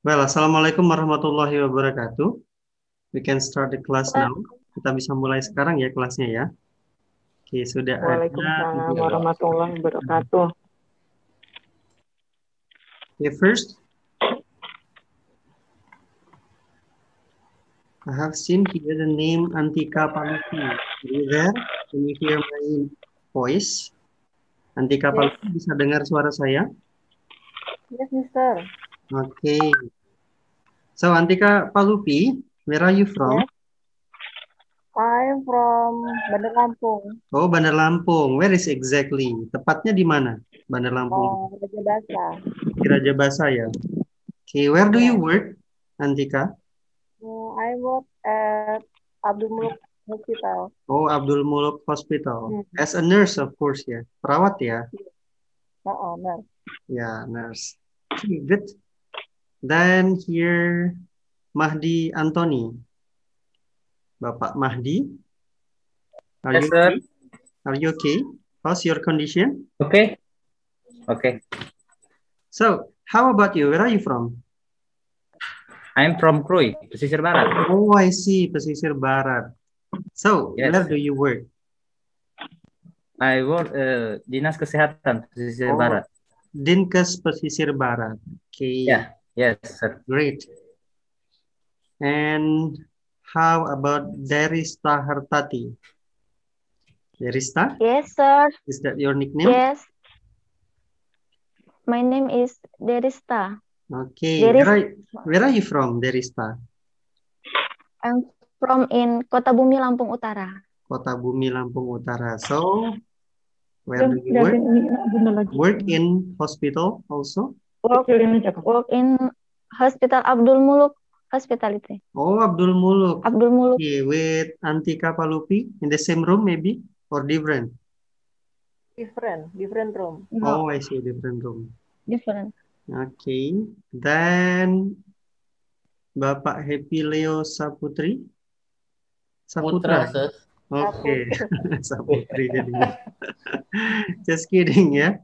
Well, Assalamualaikum warahmatullahi wabarakatuh. We can start the class now. Kita bisa mulai sekarang ya kelasnya ya. Oke, sudah ada. Waalaikumsalam warahmatullahi wabarakatuh. Okay, first, I have seen here the name Antika Palupi. Are you there? Can you hear my voice? Antika Yes. Palupi, bisa dengar suara saya? Yes, Mister. Okay. So, Antika Palupi, where are you from? Yes. I'm from Bandar Lampung. Oh, Bandar Lampung. Where is exactly? Tepatnya di mana? Bandar Lampung. Raja Basa. Di Raja Basa ya. Okay, where do you work, Antika? I work at Abdul Muluk Hospital. Oh, Abdul Muluk Hospital. As a nurse, of course, ya. Perawat ya. Nurse. Ya, nurse. Okay, good. Then here, Mahdi Anthony. Bapak Mahdi. Are Yes, you sir. okay? Are you okay? How's your condition? Okay. Okay. So, how about you? Where are you from? I'm from Krui, Pesisir Barat. Oh, I see. Pesisir Barat. So, Yes. where do you work? I work Dinas Kesehatan Pesisir Barat. Dinkes Pesisir Barat. Okay. Yeah. Yes, sir. Great. And how about Derista Hartati? Derista? Yes, sir. Is that your nickname? Yes. My name is Derista. Okay. Where are you from, Derista? I'm from in Kota Bumi, Lampung Utara. Kota Bumi, Lampung Utara. So, where do you work? Work in hospital also? Work in Hospital Abdul Muluk Hospitality. Oh, Abdul Muluk. Abdul Muluk. Okay, with Antika Palupi in the same room maybe? Or different? Different room. Oh, I see, different room. Different. Okay. Then, Bapak Happy Leo Saputri? Saputra. Sir. Oke, Saputri jadinya. Just kidding ya.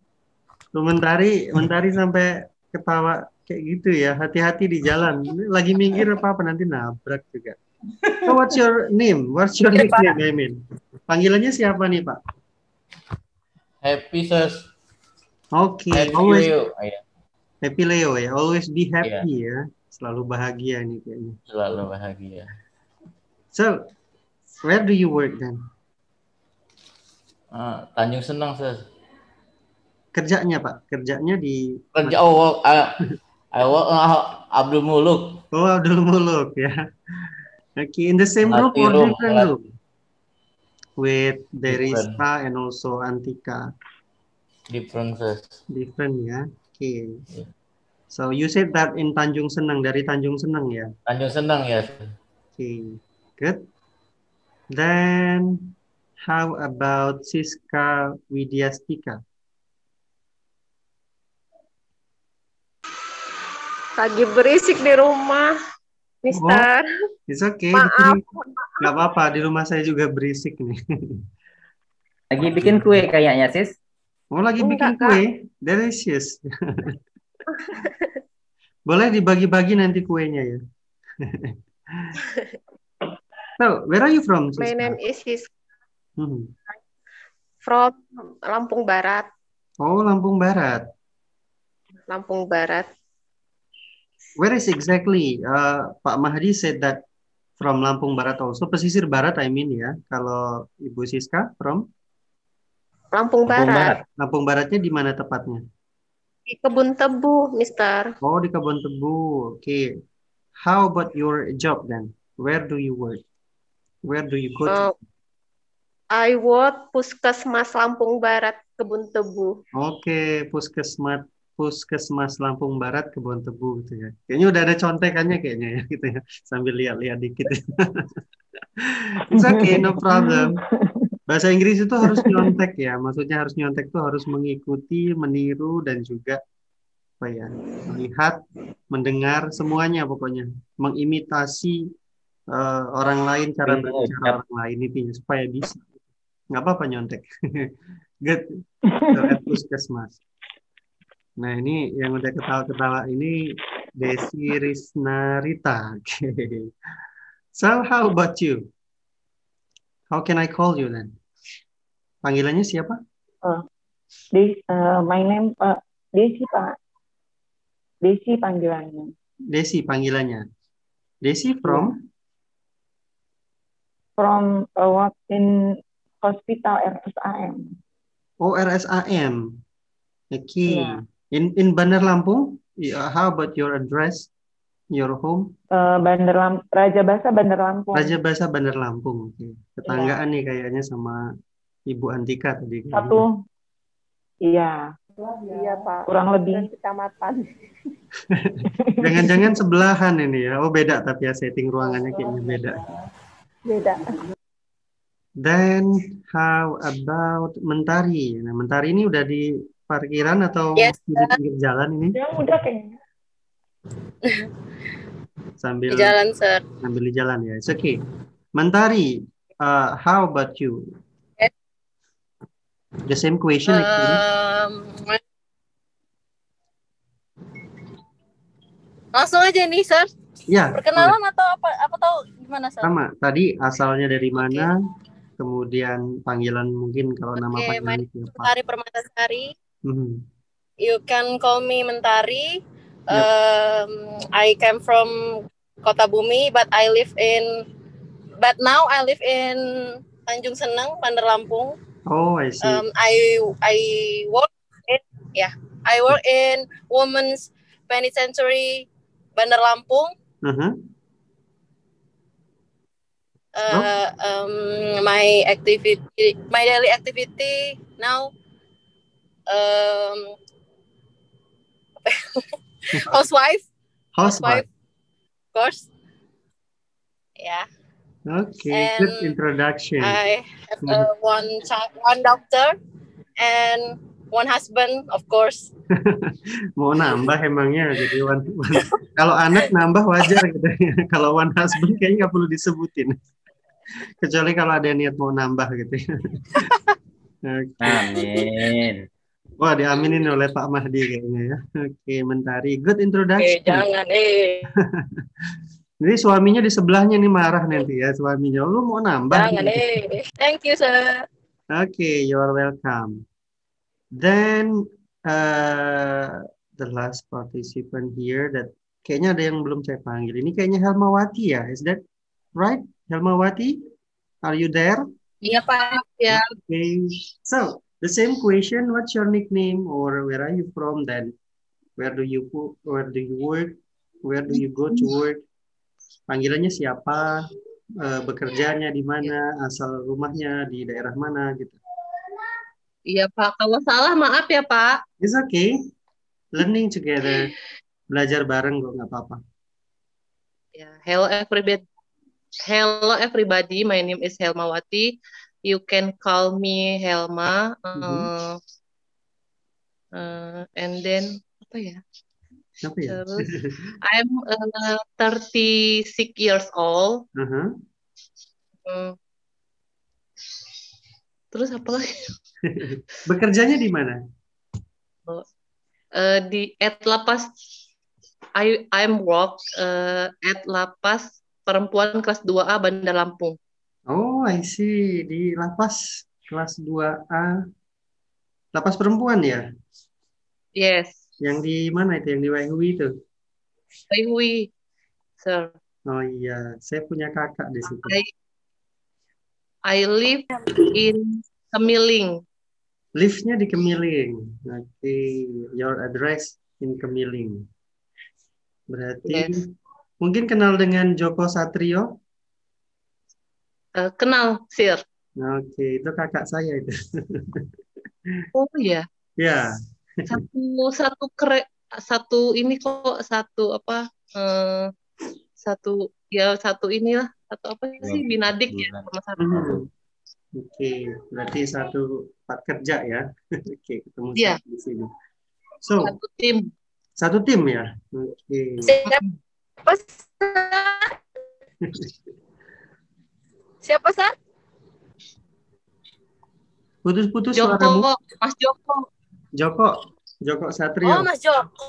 Mentari sampai ketawa kayak gitu ya. Hati-hati di jalan. Lagi minggir apa nanti nabrak juga. So what's your name? What's your nickname, I mean? Panggilannya siapa nih, Pak? Happy, sir. Oke, Happy always Leo. Happy Leo ya. Always be happy ya. Selalu bahagia nih kayaknya. Selalu bahagia. So, where do you work then? Tanjung Senang, sir. Kerjanya, Pak? Kerjanya di... Kerja I work Abdul Muluk. Oh, Abdul Muluk ya. Okay, in the same room or different room? With Derista and also Antika. Different, sir. Different ya. Okay. Yeah. So you said that in Tanjung Senang, dari Tanjung Senang ya? Tanjung Senang ya. Okay, good. Then how about Siska Widyastika? Lagi berisik di rumah, Mister. Oh, it's okay. Maaf. Gak apa-apa, di rumah saya juga berisik nih. Lagi bikin kue kayaknya, sis. Oh, lagi bikin kue? Delicious. Boleh dibagi-bagi nanti kuenya ya. So, where are you from, Siska? My name is from Lampung Barat. Oh, Lampung Barat. Lampung Barat. Where is exactly? Pak Mahdi said that from Lampung Barat also. Pesisir Barat, I mean ya. Kalau Ibu Siska from? Lampung Barat. Lampung Baratnya di mana tepatnya? Di Kebun Tebu, Mister. Oh, di Kebun Tebu. Okay. How about your job then? Where do you work? Where do you go to? I work Puskesmas Lampung Barat, Kebun Tebu. Okay, Puskesmas Lampung Barat, Kebun Tebu gitu ya. Kayaknya udah ada contekannya kayaknya ya gitu ya. Sambil lihat-lihat dikit. It's okay, no problem. Bahasa Inggris itu harus nyontek ya. Maksudnya harus nyontek itu harus mengikuti, meniru dan juga apa ya? Melihat, mendengar semuanya pokoknya. Mengimitasi orang lain, cara berbicara orang lain itu supaya bisa. Nggak apa-apa nyontek. Good. So, at Puskesmas. Nah, ini yang udah ketawa-ketawa ini Desi Risnarita. Okay. So how about you? How can I call you then? Panggilannya siapa? My name Desi Pak. Desi panggilannya. Desi panggilannya. Desi from? From work in hospital RSAM. Oh, RSAM. Okay. Yeah. In Bandar Lampung? How about your address? Your home? Raja Basa Bandar Lampung. Raja Basa Bandar Lampung. Okay. Tetanggaan nih kayaknya sama Ibu Antika tadi. Satu. Iya. Iya, Pak. Kurang lebih. Kecamatan. Jangan-jangan sebelahan ini ya. Oh, beda tapi ya setting ruangannya kayaknya beda. Beda. Then how about Mentari? Nah, Mentari ini udah di parkiran atau Yes, di pinggir jalan ini? Yang udah kayaknya. Sambil Di jalan, Sir. sambil di jalan ya. It's okay. Mentari, how about you? Yes. The same question actually. Langsung aja nih, Sir. Ya, Perkenalan atau apa tahu gimana, Sir? sama. Tadi asalnya dari mana? Kemudian panggilan mungkin kalau nama Oke, panggilan siapa? Mentari Permatasari. Mhm. You can call me Mentari. I came from Kota Bumi, but now I live in Tanjung Seneng, Bandar Lampung. Oh, I see. I work in Women's Penitentiary, Bandar Lampung. Uh-huh. My daily activity now, housewife, of course. Yeah. Okay, And good introduction. I have one daughter and one husband, of course. Mau nambah emangnya jadi kalau anak nambah wajar gitu ya. Kalau one husband kayaknya nggak perlu disebutin. Kecuali kalau ada niat mau nambah gitu ya. Okay. Amin. Wah, diaminin oleh Pak Mahdi kayaknya ya. Oke, Mentari. Good introduction. Jangan Jadi suaminya di sebelahnya nih marah nanti ya suaminya. Lu mau nambah? Jangan Thank you, sir. Okay, you're welcome. Then the last participant here that kayaknya ada yang belum saya panggil. Ini kayaknya Helmawati ya. Is that right? Helmawati? Are you there? Iya, Pak. Ya. Okay. So, the same question, what's your nickname or where are you from then? Where do you work? Where do you go to work? Panggilannya siapa? Bekerjanya di mana? Asal rumahnya di daerah mana gitu. Iya, Pak. Kalau salah maaf ya, Pak. It's okay. Learning together. Belajar bareng kok nggak apa-apa. Yeah. Hello everybody. My name is Helmawati. You can call me Helma. And then apa ya? Terus, I'm 36 years old. Terus apa lagi? Bekerjanya di mana? At Lapas. I'm work at Lapas Perempuan kelas 2A Bandar Lampung. Oh, I see. Di Lapas kelas 2A. Lapas perempuan ya? Yes. Yang di mana itu? Yang di Waihui itu? Waihui, sir. Oh iya, saya punya kakak di situ. I live in Kemiling. Live-nya di Kemiling. Okay, your address in Kemiling. Berarti mungkin kenal dengan Joko Satrio? Kenal, sir. Oke, itu kakak saya itu. Oh iya. Ya. Satu ini kok satu apa? Satu inilah satu apa sih binadik ya sama satu. Oke, berarti satu tempat kerja ya. Oke, ketemu di sini. So, satu tim ya. Oke. Siapa, Sar? Putus-putus Joko, suaramu. Mas Joko. Joko Satrio. Oh, Mas Joko.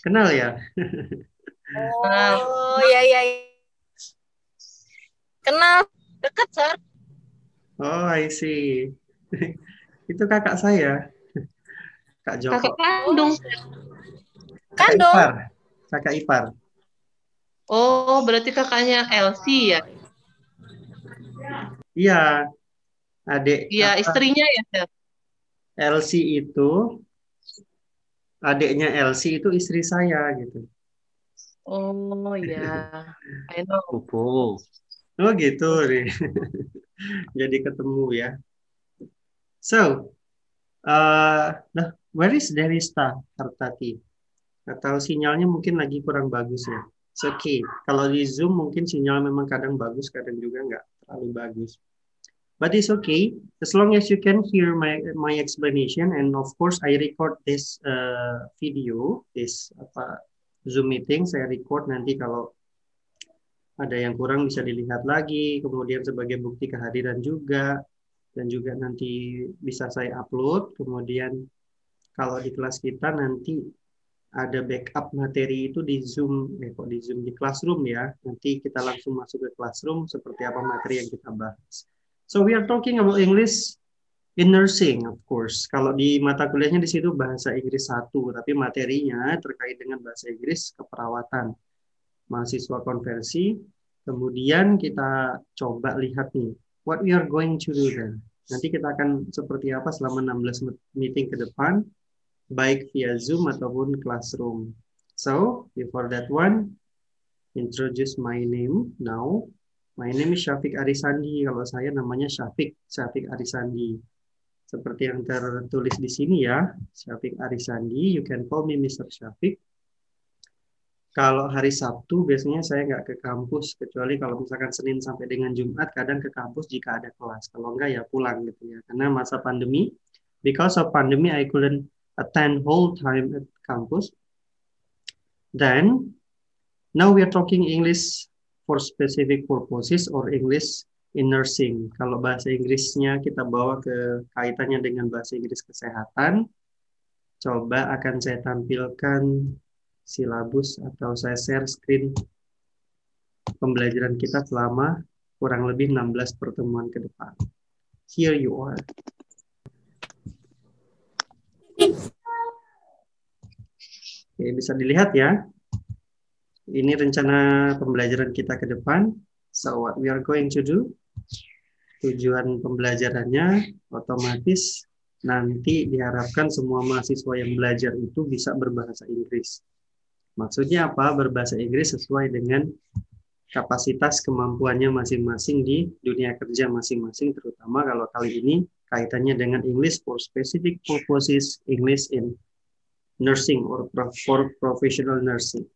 Kenal ya? Oh, ya ya. Kenal. Dekat, Sir. Oh, I see. Itu kakak saya, Kak Kakak Joko. kandung. Kakak Kandung. ipar. Kakak ipar. Oh, berarti kakaknya Elsie ya? Iya, adik Iya, istrinya ya, Sir? Elsie itu, adiknya Elsie itu istri saya gitu. Oh, ya. I know. Pupu. Oh gitu nih. Jadi ketemu ya. So, nah, where is Derista Hartati? Atau sinyalnya mungkin lagi kurang bagus ya. It's okay. Kalau di Zoom mungkin sinyal memang kadang bagus, kadang juga nggak terlalu bagus. But it's okay as long as you can hear my explanation, and of course I record this video, this Zoom meeting saya record, nanti kalau ada yang kurang bisa dilihat lagi, kemudian sebagai bukti kehadiran juga, dan juga nanti bisa saya upload. Kemudian kalau di kelas kita nanti ada backup materi itu di Zoom, di Classroom ya. Nanti kita langsung masuk ke Classroom seperti apa materi yang kita bahas. So we are talking about English in nursing, of course. Kalau di mata kuliahnya di situ bahasa Inggris 1, tapi materinya terkait dengan bahasa Inggris keperawatan. Mahasiswa konversi, kemudian kita coba lihat nih, what we are going to do then. Nanti kita akan seperti apa selama 16 meeting ke depan, baik via Zoom ataupun Classroom. So, before that one, introduce my name now. My name is Syafiq Arisandi. Kalau saya namanya Syafiq Arisandi. Seperti yang tertulis di sini ya, Syafiq Arisandi. You can call me Mr. Syafiq. Kalau hari Sabtu biasanya saya nggak ke kampus, kecuali kalau misalkan Senin sampai dengan Jumat, kadang ke kampus jika ada kelas. Kalau enggak ya pulang gitu ya. Karena masa pandemi, because of pandemic I couldn't attend whole time at campus. Then now we are talking English for specific purposes or English in nursing. Kalau bahasa Inggrisnya kita bawa ke kaitannya dengan bahasa Inggris kesehatan, coba akan saya tampilkan silabus atau saya share screen pembelajaran kita selama kurang lebih 16 pertemuan ke depan. Here you are. Oke, bisa dilihat ya. Ini rencana pembelajaran kita ke depan. So what we are going to do? Tujuan pembelajarannya otomatis nanti diharapkan semua mahasiswa yang belajar itu bisa berbahasa Inggris. Maksudnya apa? Berbahasa Inggris sesuai dengan kapasitas kemampuannya masing-masing di dunia kerja masing-masing, terutama kalau kali ini kaitannya dengan English for specific purposes, English in nursing or for professional nursing.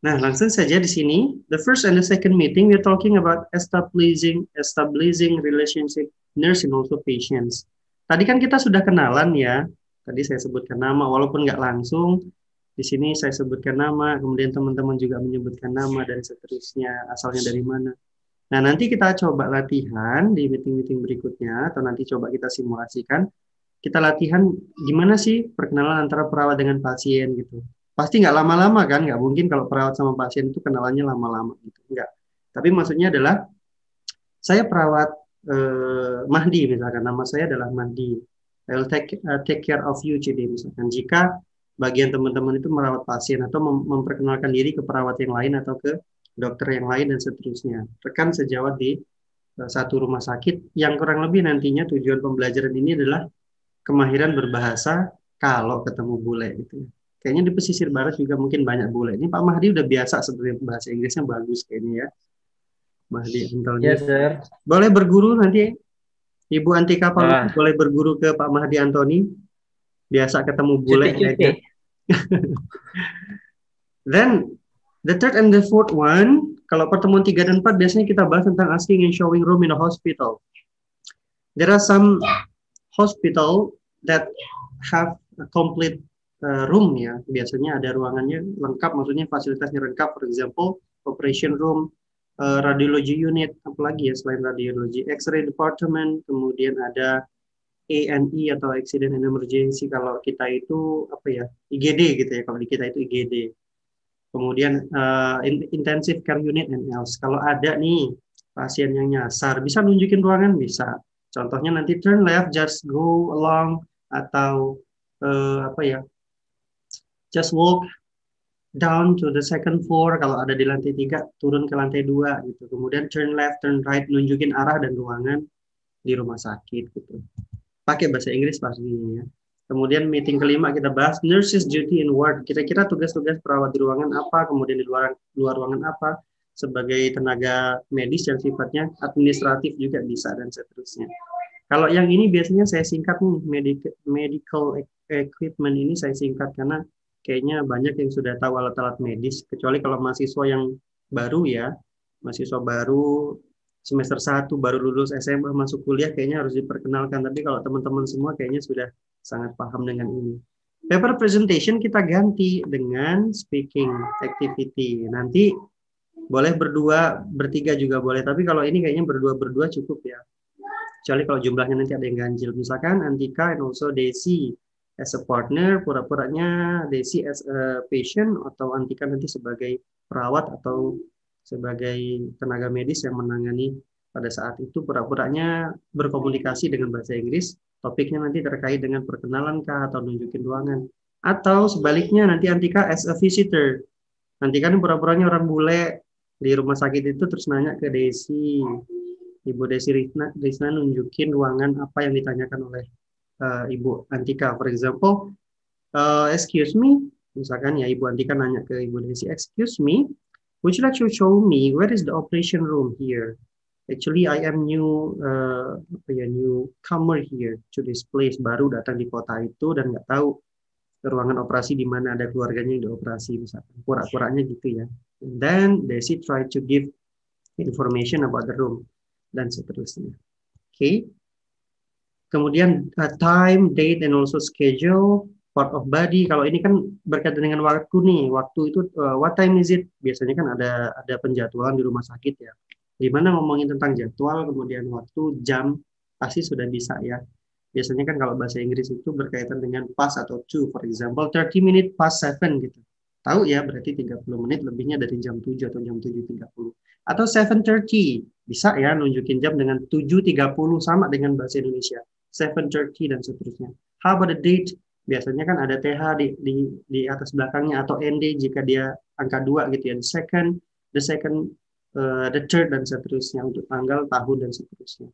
Nah, langsung saja di sini. The first and the second meeting, we're talking about establishing relationship nurse and also patients. Tadi kan kita sudah kenalan ya. Tadi saya sebutkan nama, walaupun nggak langsung. Di sini saya sebutkan nama, kemudian teman-teman juga menyebutkan nama dan seterusnya, asalnya dari mana. Nah, nanti kita coba latihan di meeting-meeting berikutnya, atau nanti coba kita simulasikan. Kita latihan gimana sih perkenalan antara perawat dengan pasien gitu. Pasti nggak lama-lama kan, nggak mungkin kalau perawat sama pasien itu kenalannya lama-lama gitu, nggak. Tapi maksudnya adalah, saya perawat Mahdi misalkan, nama saya adalah Mahdi. I will take care of you, jadi misalkan jika bagian teman-teman itu merawat pasien atau memperkenalkan diri ke perawat yang lain atau ke dokter yang lain dan seterusnya. Rekan sejawat di satu rumah sakit yang kurang lebih nantinya tujuan pembelajaran ini adalah kemahiran berbahasa kalau ketemu bule gitu. Kayaknya di pesisir barat juga mungkin banyak bule. Ini Pak Mahdi udah biasa sebenarnya bahasa Inggrisnya bagus kayaknya ya. Mahdi Antoni. Yes, sir. Boleh berguru nanti Ibu Antika Palu boleh berguru ke Pak Mahdi Antoni. Biasa ketemu bule kayaknya. Then the third and the fourth one, kalau pertemuan 3 dan 4 biasanya kita bahas tentang asking and showing room in a hospital. There are some hospital that have a complete room ya. Biasanya ada ruangannya lengkap, maksudnya fasilitasnya lengkap. For example, operation room, radiology unit, apalagi ya selain radiology, X-ray department, kemudian ada A&E atau Accident and Emergency. Kalau kita itu apa ya, IGD gitu ya. Kalau di kita itu IGD. Kemudian Intensive Care Unit and else. Kalau ada nih pasien yang nyasar, bisa nunjukin ruangan, bisa. Contohnya nanti turn left, just go along, atau apa ya, just walk down to the second floor. Kalau ada di lantai 3, turun ke lantai 2 gitu. Kemudian turn left, turn right, nunjukin arah dan ruangan di rumah sakit gitu. Pakai bahasa Inggris pastinya ya. Kemudian meeting kelima kita bahas nurses duty in ward. Kira-kira tugas-tugas perawat di ruangan apa, kemudian di luar ruangan apa, sebagai tenaga medis yang sifatnya administratif juga bisa, dan seterusnya. Kalau yang ini biasanya saya singkat nih, medical equipment ini saya singkat karena kayaknya banyak yang sudah tahu alat-alat medis, kecuali kalau mahasiswa yang baru ya, mahasiswa baru semester 1 baru lulus SMA masuk kuliah kayaknya harus diperkenalkan, tapi kalau teman-teman semua kayaknya sudah sangat paham dengan ini. Paper presentation kita ganti dengan speaking activity. Nanti boleh berdua, bertiga juga boleh, tapi kalau ini kayaknya berdua cukup ya. Kecuali kalau jumlahnya nanti ada yang ganjil. Misalkan Antika and also Desi as a partner, pura-puranya Desi as a patient, atau Antika nanti sebagai perawat atau sebagai tenaga medis yang menangani pada saat itu, pura-puranya berkomunikasi dengan bahasa Inggris, topiknya nanti terkait dengan perkenalan kah atau nunjukin ruangan. Atau sebaliknya nanti Antika as a visitor. Antika kan pura-puranya orang bule di rumah sakit itu, terus nanya ke Desi, Ibu Desi Risna nunjukin ruangan apa yang ditanyakan oleh Ibu Antika. For example, excuse me, misalkan ya Ibu Antika nanya ke Ibu Desi, excuse me, would you like to show me where is the operation room here? Actually, I am newcomer here to this place, baru datang di kota itu dan nggak tahu ruangan operasi di mana, ada keluarganya yang dioperasi, misalkan. Pura-puranya gitu ya. And then Desi try to give information about the room dan seterusnya. Okay. Kemudian time, date, and also schedule. Part of body, kalau ini kan berkaitan dengan waktu nih, waktu itu what time is it? Biasanya kan ada penjadwalan di rumah sakit ya. Dimana ngomongin tentang jadwal, kemudian waktu, jam, pasti sudah bisa ya. Biasanya kan kalau bahasa Inggris itu berkaitan dengan past atau to, for example 30 minutes past 7 gitu. Tahu ya, berarti 30 menit lebihnya dari jam 7 atau jam 7.30. Atau 7:30, bisa ya nunjukin jam dengan 7.30, sama dengan bahasa Indonesia. 7:30 dan seterusnya. How about the date? Biasanya kan ada TH di atas belakangnya, atau ND jika dia angka 2 gitu ya. The second, the third, dan seterusnya untuk tanggal, tahun, dan seterusnya.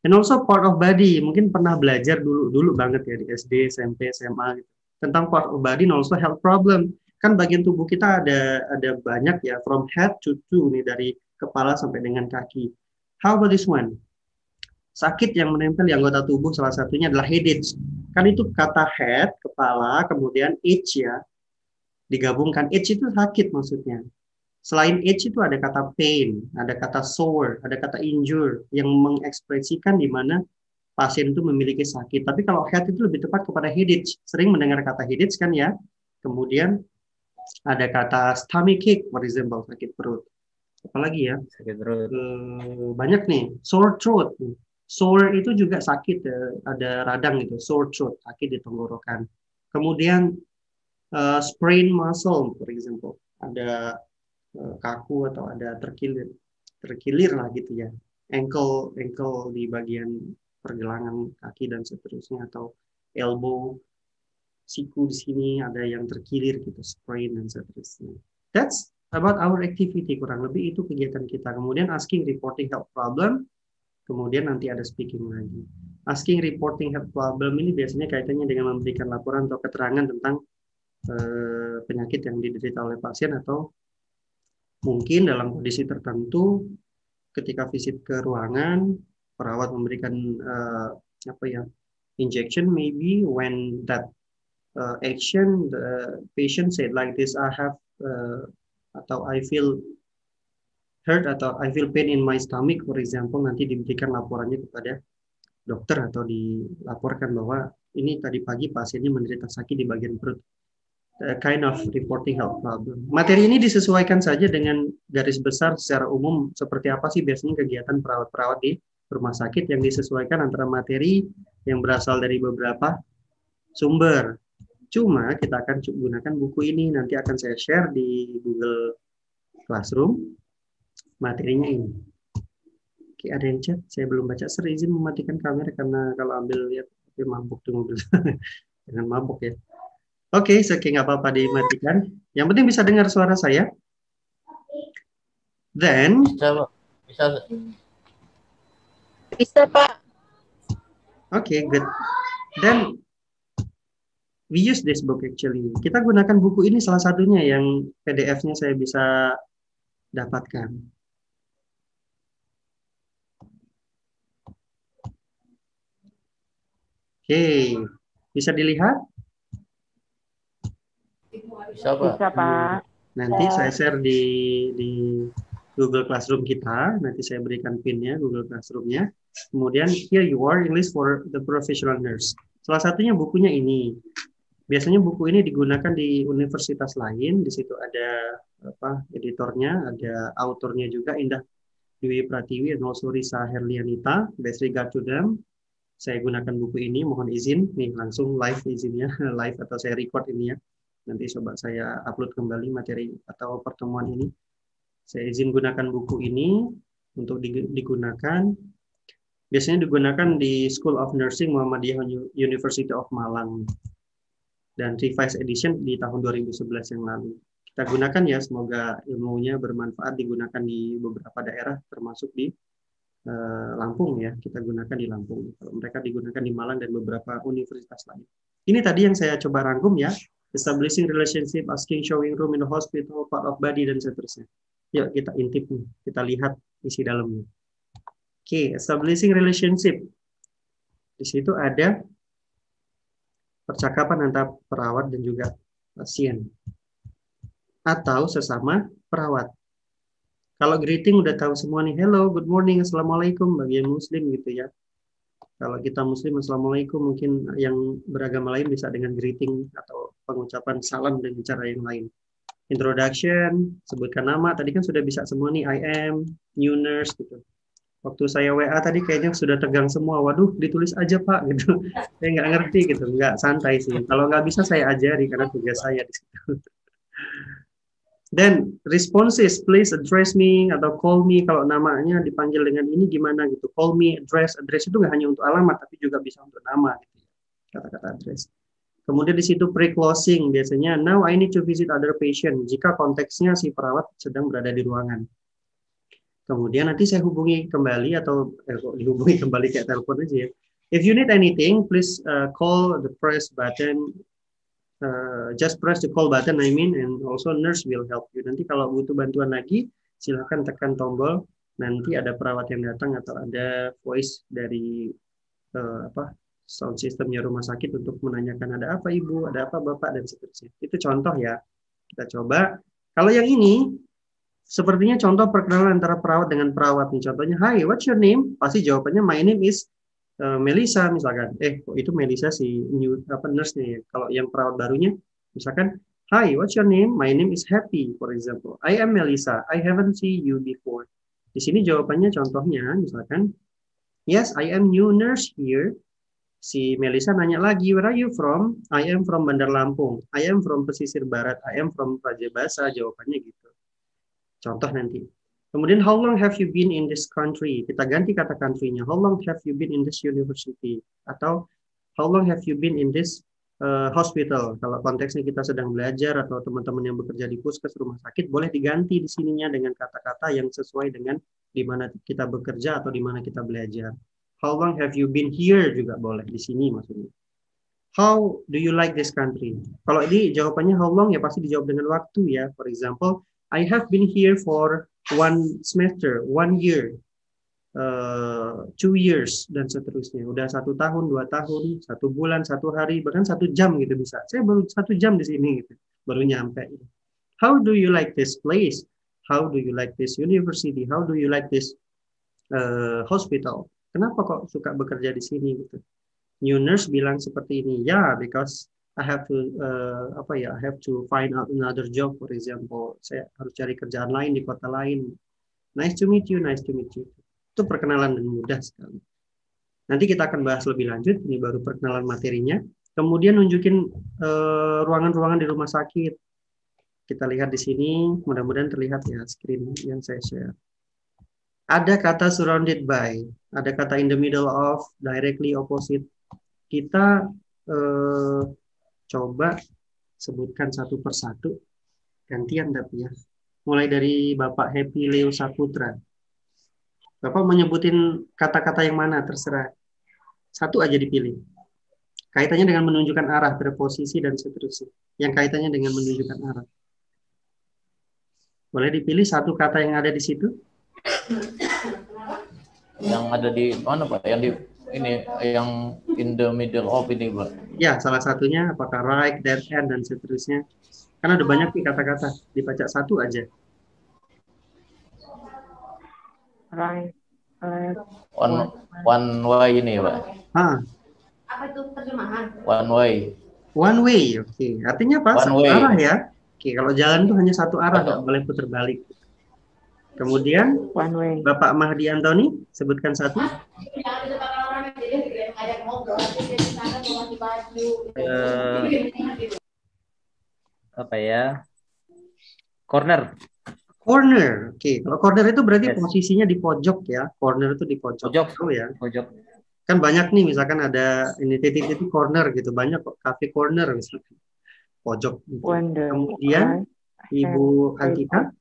And also part of body, mungkin pernah belajar dulu banget ya di SD, SMP, SMA gitu. Tentang part of body and also health problem. Kan bagian tubuh kita ada banyak ya, from head to toe nih, dari kepala sampai dengan kaki. How about this one? Sakit yang menempel di anggota tubuh salah satunya adalah headache. Kan itu kata head, kepala, kemudian itch ya. Digabungkan, itch itu sakit maksudnya. Selain itch itu ada kata pain, ada kata sore, ada kata injure yang mengekspresikan di mana pasien itu memiliki sakit. Tapi kalau head itu lebih tepat kepada headache. Sering mendengar kata headache kan ya. Kemudian ada kata stomachache, for example, sakit perut. Apalagi ya? Sakit perut. Banyak nih, sore throat. Sore itu juga sakit, ada radang gitu, sore throat, sakit di tenggorokan. Kemudian sprain muscle, for example, ada kaku atau ada terkilir lah gitu ya. Ankle di bagian pergelangan kaki dan seterusnya, atau elbow, siku di sini ada yang terkilir gitu, sprain dan seterusnya. That's about our activity, kurang lebih itu kegiatan kita. Kemudian asking, reporting health problem. Kemudian nanti ada speaking lagi. Asking, reporting health problem ini biasanya kaitannya dengan memberikan laporan atau keterangan tentang penyakit yang diderita oleh pasien, atau mungkin dalam kondisi tertentu ketika visit ke ruangan, perawat memberikan injection, maybe when that action the patient said like this, I have atau I feel hurt atau I feel pain in my stomach, for example, nanti diberikan laporannya kepada dokter atau dilaporkan bahwa ini tadi pagi pasiennya menderita sakit di bagian perut. Kind of reporting health problem. Materi ini disesuaikan saja dengan garis besar secara umum seperti apa sih biasanya kegiatan perawat-perawat di rumah sakit, yang disesuaikan antara materi yang berasal dari beberapa sumber. Cuma kita akan gunakan buku ini, nanti akan saya share di Google Classroom materinya ini. Oke, ada yang chat, saya belum baca. Sir, izin mematikan kamera karena kalau ambil lihat mabuk di mobil. Jangan mabuk ya. Oke, nggak apa-apa dimatikan. Yang penting bisa dengar suara saya. Then, Bisa, Pak. okay, good. Then we use this book actually. Kita gunakan buku ini salah satunya yang PDF-nya saya bisa dapatkan. Oke, bisa dilihat? Bisa, Pak. Bisa, Pak. Nanti saya share di Google Classroom kita. Nanti saya berikan pin-nya Google Classroom-nya. Kemudian here you are English for the professional nurse. Salah satunya bukunya ini. Biasanya buku ini digunakan di universitas lain. Di situ ada editornya, ada autornya juga, Indah Dwi Pratiwi dan also Risa Herlianita. Best regard to them. Saya gunakan buku ini, mohon izin nih langsung live izinnya, live atau saya record ini ya. Nanti coba saya upload kembali materi atau pertemuan ini. Saya izin gunakan buku ini untuk digunakan. Biasanya digunakan di School of Nursing Muhammadiyah University of Malang. Dan revised edition di tahun 2011 yang lalu. Kita gunakan ya, semoga ilmunya bermanfaat, digunakan di beberapa daerah termasuk di Lampung ya, kita gunakan di Lampung. Kalau mereka digunakan di Malang dan beberapa universitas lain. Ini tadi yang saya coba rangkum ya, establishing relationship, asking, showing room in the hospital, part of body dan seterusnya. Yuk kita intip nih, kita lihat isi dalamnya. Oke, establishing relationship. Di situ ada percakapan antara perawat dan juga pasien atau sesama perawat. Kalau greeting udah tahu semua nih, hello, good morning, assalamualaikum bagi yang muslim gitu ya. Kalau kita muslim, assalamualaikum, mungkin yang beragama lain bisa dengan greeting atau pengucapan salam dengan cara yang lain. Introduction, sebutkan nama, tadi kan sudah bisa semua nih, I am, new nurse gitu. Waktu saya WA tadi kayaknya sudah tegang semua, waduh ditulis aja Pak gitu. Saya nggak ngerti gitu, nggak santai sih. Kalau nggak bisa saya ajari karena tugas saya di situ. Dan responses, please address me atau call me, kalau namanya dipanggil dengan ini gimana gitu. Call me, address itu nggak hanya untuk alamat tapi juga bisa untuk nama gitu. Kata-kata address. Kemudian di situ pre-closing biasanya now I need to visit other patient jika konteksnya si perawat sedang berada di ruangan. Kemudian nanti saya hubungi kembali atau dihubungi kembali kayak telepon aja ya. If you need anything, please call the press button. Just press the call button, and also nurse will help you. Nanti kalau butuh bantuan lagi, silakan tekan tombol. Nanti ada perawat yang datang atau ada voice dari sound systemnya rumah sakit untuk menanyakan ada apa ibu, ada apa bapak dan seterusnya. Itu contoh ya. Kita coba. Kalau yang ini sepertinya contoh perkenalan antara perawat dengan perawat nih. Contohnya, hi, what's your name? Pasti jawabannya my name is Melisa misalkan. Itu Melisa si nurse nih. Kalau yang perawat barunya misalkan, hi, what's your name? My name is Happy, for example. I am Melisa. I haven't seen you before. Di sini jawabannya contohnya misalkan, yes, I am new nurse here. Si Melisa nanya lagi, where are you from? I am from Bandar Lampung. I am from Pesisir Barat. I am from Raja Basa. Jawabannya gitu. Contoh nanti. Kemudian, how long have you been in this country? Kita ganti kata country-nya. How long have you been in this university? Atau, how long have you been in this hospital? Kalau konteksnya kita sedang belajar atau teman-teman yang bekerja di puskes rumah sakit, boleh diganti di sininya dengan kata-kata yang sesuai dengan di mana kita bekerja atau di mana kita belajar. How long have you been here? Juga boleh di sini maksudnya. How do you like this country? Kalau ini jawabannya how long ya pasti dijawab dengan waktu ya. For example, I have been here for 1 semester, 1 year, 2 years, dan seterusnya. Udah 1 tahun, 2 tahun, 1 bulan, 1 hari, bahkan 1 jam gitu bisa. Saya baru 1 jam di sini gitu, baru nyampe. How do you like this place? How do you like this university? How do you like this hospital? Kenapa kok suka bekerja di sini gitu? New nurse bilang seperti ini, ya, because I have to I have to find out another job, for example. Saya harus cari kerjaan lain di kota lain. Nice to meet you, nice to meet you. Itu perkenalan dan mudah sekali. Nanti kita akan bahas lebih lanjut, ini baru perkenalan materinya. Kemudian nunjukin ruangan-ruangan di rumah sakit. Kita lihat di sini, mudah-mudahan terlihat ya screen yang saya share. Ada kata surrounded by, ada kata in the middle of, directly opposite. Kita coba sebutkan satu persatu, gantian tapi ya. Mulai dari Bapak Happy Leo Saputra. Bapak menyebutin kata-kata yang mana, terserah. Satu aja dipilih. Kaitannya dengan menunjukkan arah, preposisi, dan seterusnya. Yang kaitannya dengan menunjukkan arah. Boleh dipilih satu kata yang ada di situ? Yang ada di mana, Pak? Yang di ini, yang in the middle of ini, Pak. Ya, salah satunya apakah right, that, and, dan seterusnya. Karena ada banyak nih kata-kata. Dibaca satu aja. Right. One way ini, Pak. Apa itu terjemahan? One way. One way, oke. Artinya apa? One Satu way. arah ya. Oke, kalau jalan itu hanya satu arah, nggak boleh putar balik. Kemudian, One way. Bapak Mahdi Antoni, sebutkan satu. Apa ya? Corner. Corner. Oke, kalau corner itu berarti Yes. posisinya di pojok ya. Corner itu di pojok. Pojok. Tahu ya. Pojok. Kan banyak nih, misalkan ada ini titik-titik corner gitu. Banyak kok, cafe corner misalkan. Pojok. Gitu. Wonder. Kemudian, Ibu Antika.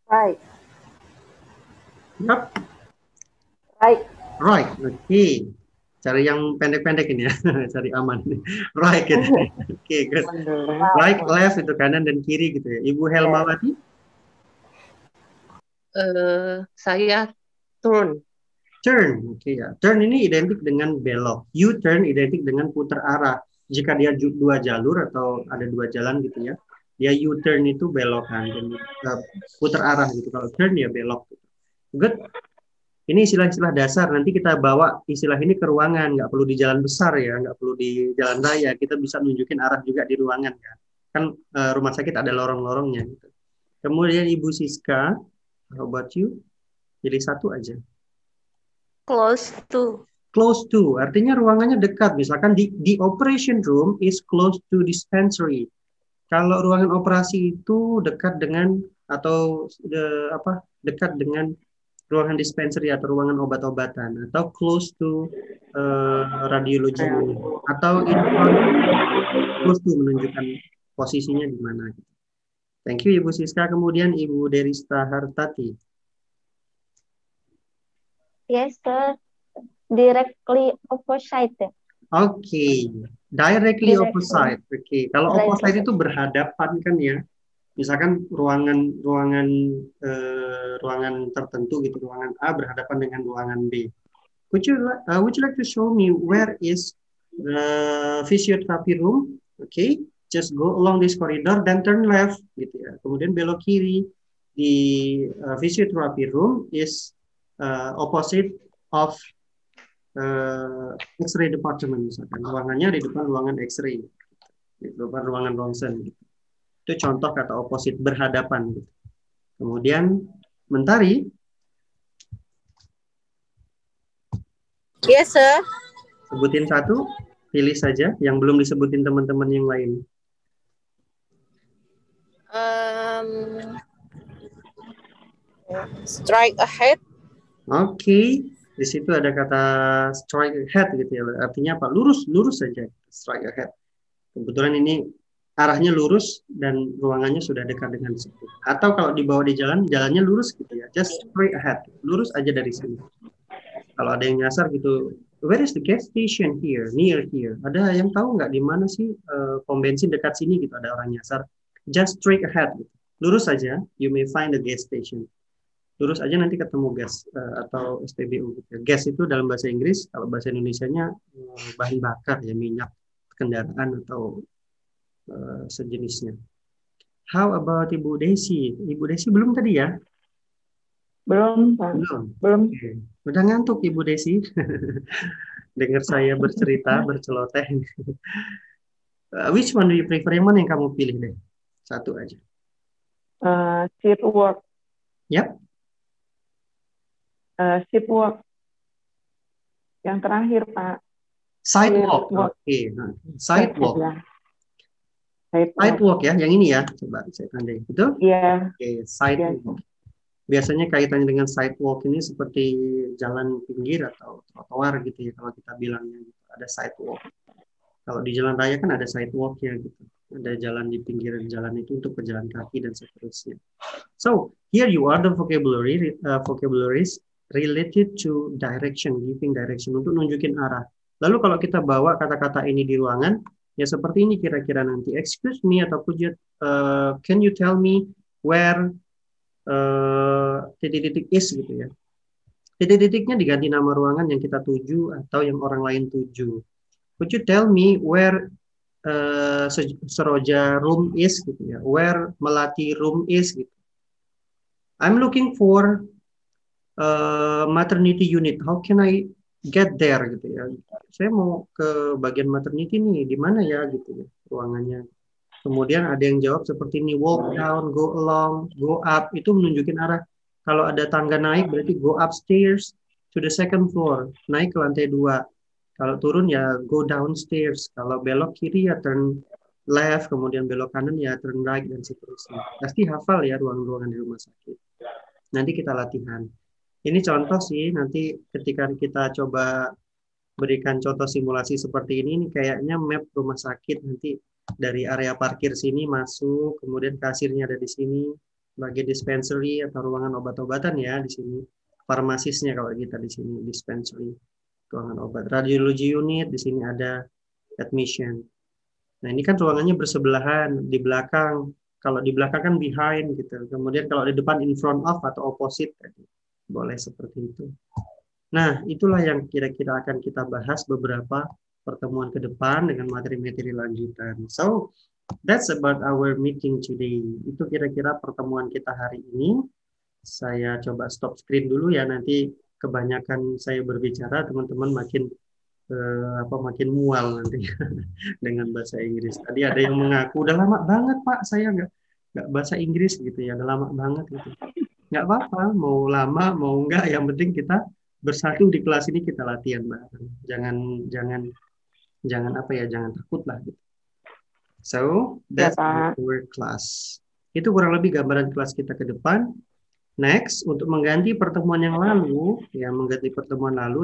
Right. Yap. Right. Right. Oke. Cari yang pendek-pendek ini ya. Cari aman. Right. Gitu. Oke, good. Wonder. Right, left itu kanan dan kiri gitu ya. Ibu Helmawati. Saya turn. Turn, oke ya. Turn ini identik dengan belok. U-turn identik dengan putar arah. Jika dia dua jalur atau ada dua jalan gitu ya, dia U-turn itu belokan, putar arah gitu. Kalau turn ya belok. Good. Ini istilah-istilah dasar. Nanti kita bawa istilah ini ke ruangan. Nggak perlu di jalan besar ya, nggak perlu di jalan raya. Kita bisa nunjukin arah juga di ruangan kan. Kan rumah sakit ada lorong-lorongnya. Gitu. Kemudian Ibu Siska, how about you? Pilih satu aja. Close to. Close to, artinya ruangannya dekat. Misalkan di operation room is close to dispensary. Kalau ruangan operasi itu dekat dengan atau dekat dengan ruangan dispensary atau ruangan obat-obatan atau close to radiologi atau in front, close to menunjukkan posisinya di mana. Thank you Ibu Siska. Kemudian Ibu Derista Hartati. Yes, sir. Directly opposite. Oke, directly opposite. Oke, kalau opposite itu berhadapan kan ya. Misalkan ruangan tertentu gitu, ruangan A berhadapan dengan ruangan B. Would you like to show me where is the physiotherapy room? Okay, just go along this corridor then turn left gitu ya. Kemudian belok kiri. Di physiotherapy room is opposite of X-ray department misalkan. Ruangannya di depan ruangan X-ray. Di depan ruangan ronsen gitu. Itu contoh kata opposite, berhadapan gitu. Kemudian Mentari. Yes, sir. Sebutin satu, pilih saja yang belum disebutin teman-teman yang lain. Strike ahead. Oke, di situ ada kata strike ahead gitu ya. Artinya apa? Lurus saja. Strike ahead. Kebetulan ini arahnya lurus dan ruangannya sudah dekat dengan situ. Atau kalau dibawa di jalan, jalannya lurus gitu ya. Just straight ahead. Lurus aja dari sini. Kalau ada yang nyasar gitu, where is the gas station here? Near here. Ada yang tahu nggak di mana sih pom bensin dekat sini gitu? Ada orang nyasar. Just straight ahead. Gitu. Lurus saja, you may find the gas station. Lurus aja nanti ketemu gas atau SPBU. Gitu. Gas itu dalam bahasa Inggris, kalau bahasa Indonesianya bahan bakar ya, minyak kendaraan atau sejenisnya. How about Ibu Desi? Ibu Desi belum tadi ya? Belum, Pak. Belum. Okay. Udah ngantuk Ibu Desi. Dengar saya bercerita, berceloteh. Which one do you prefer? Yang mana yang kamu pilih deh? Satu aja. Seat work. Yap. Sidewalk. Yang terakhir, Pak. Sidewalk. Sidewalk. Oke. Nah, sidewalk. Ya. Sidewalk. Sidewalk ya, yang ini ya. Coba saya tandai. Betul? Iya. Oke, sidewalk. Biasanya kaitannya dengan sidewalk ini seperti jalan pinggir atau trotoar gitu ya kalau kita bilangnya gitu. Ada sidewalk. Kalau di jalan raya kan ada sidewalk ya gitu. Ada jalan di pinggir jalan itu untuk pejalan kaki dan seterusnya. So, here you are the vocabularies related to direction, giving direction, untuk nunjukin arah. Lalu kalau kita bawa kata-kata ini di ruangan, ya seperti ini kira-kira nanti. Excuse me, atau can you tell me where titik-titik is gitu ya. Titik-titiknya diganti nama ruangan yang kita tuju atau yang orang lain tuju. Could you tell me where Seroja room is gitu ya. Where Melati room is gitu. I'm looking for maternity unit. How can I get there gitu ya. Saya mau ke bagian maternity nih, di mana ya gitu ya ruangannya. Kemudian ada yang jawab seperti ini, walk down, go along, go up, itu menunjukin arah. Kalau ada tangga naik berarti go upstairs to the second floor, naik ke lantai 2. Kalau turun ya go downstairs. Kalau belok kiri ya turn left, kemudian belok kanan ya turn right, dan seterusnya. Pasti hafal ya ruang-ruangan di rumah sakit. Nanti kita latihan. Ini contoh sih, nanti ketika kita coba berikan contoh simulasi seperti ini kayaknya map rumah sakit. Nanti dari area parkir sini masuk, kemudian kasirnya ada di sini, bagian dispensary atau ruangan obat-obatan ya di sini. Farmasisnya kalau kita di sini dispensary, ruangan obat. Radiology unit di sini ada admission. Nah ini kan ruangannya bersebelahan, di belakang. Kalau di belakang kan behind gitu. Kemudian kalau di depan in front of atau opposite tadi. Boleh seperti itu. Nah, itulah yang kira-kira akan kita bahas beberapa pertemuan ke depan dengan materi-materi lanjutan. So, that's about our meeting today. Itu kira-kira pertemuan kita hari ini. Saya coba stop screen dulu ya, nanti kebanyakan saya berbicara, teman-teman makin makin mual nanti dengan bahasa Inggris. Tadi ada yang mengaku, udah lama banget Pak, saya nggak bahasa Inggris gitu ya, udah lama banget gitu. Nggak apa-apa, mau lama, mau enggak, yang penting kita bersatu di kelas ini, kita latihan bareng. Jangan apa ya, jangan takut lah gitu. So, that's our class. Itu kurang lebih gambaran kelas kita ke depan. Next, untuk mengganti pertemuan yang lalu,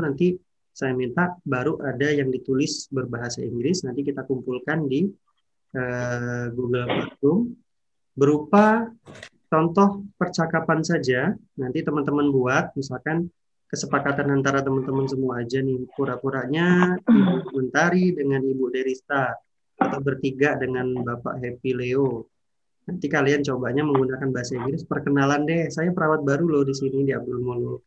nanti saya minta baru ada yang ditulis berbahasa Inggris, nanti kita kumpulkan di Google Classroom berupa contoh percakapan saja. Nanti teman-teman buat, misalkan kesepakatan antara teman-teman semua aja nih, pura-puranya Ibu Mentari dengan Ibu Derista, atau bertiga dengan Bapak Happy Leo. Nanti kalian cobanya menggunakan bahasa Inggris, perkenalan deh, saya perawat baru loh di sini di Abdul Muluk.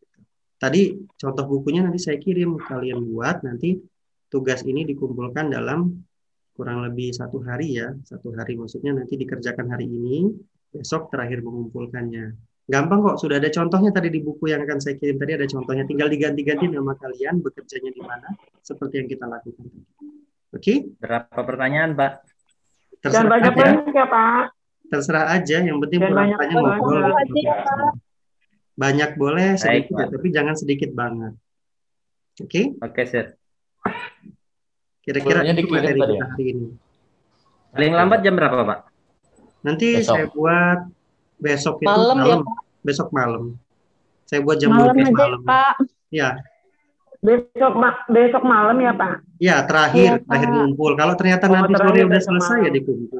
Tadi contoh bukunya nanti saya kirim, kalian buat, nanti tugas ini dikumpulkan dalam kurang lebih 1 hari ya, 1 hari maksudnya nanti dikerjakan hari ini, besok terakhir mengumpulkannya. Gampang kok, sudah ada contohnya tadi di buku yang akan saya kirim tadi, ada contohnya, tinggal diganti-ganti nama kalian, bekerjanya di mana, seperti yang kita lakukan. Oke? Berapa pertanyaan, Pak? Jangan banyak-banyak ya, Pak. Terserah aja, yang penting pura-puranya ngobrol. Banyak boleh, sedikit ya, tapi jangan sedikit banget. Oke? Oke, sir. Kira-kira itu materi kita hari ini. Paling lambat jam berapa, Pak? Nanti besok. Saya buat besok itu malam. Ya, Pak? Besok malam. Saya buat jam 12 malam. Pak. Ya. Besok malam ya, Pak? Ya, terakhir ngumpul. Kalau ternyata nanti sore udah selesai ya dikumpul.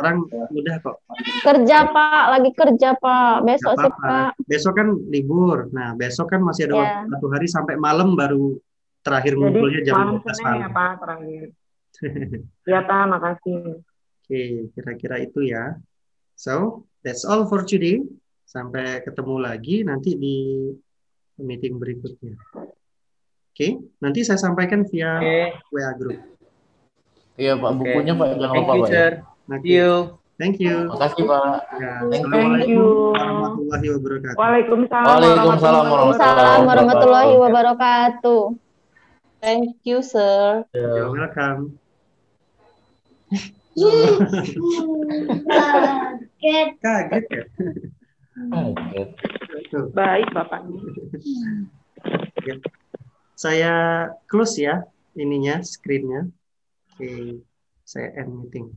Orang udah kok. Kerja, Pak. Lagi kerja, Pak. Besok sih, Pak. Besok kan libur. Nah, besok kan masih ada waktu 1 hari sampai malam baru terakhir ngumpulnya jam 12 malam. Ya, Pak, terakhir. Ya, Pak, makasih. Oke, kira-kira itu ya. So, that's all for today. Sampai ketemu lagi nanti di meeting berikutnya. Oke, nanti saya sampaikan via WA group. Iya Pak, bukunya Pak, jangan lupa Pak. Thank you. Thank you. Makasih Pak. Ya, thank you. Warahmatullahi wabarakatuh. Waalaikumsalam warahmatullahi wabarakatuh. Thank you, sir. You're welcome. Kaget ya? Kaget. Baik, Bapak. Ya. Saya close ya ininya, screen-nya. Oke, saya end meeting.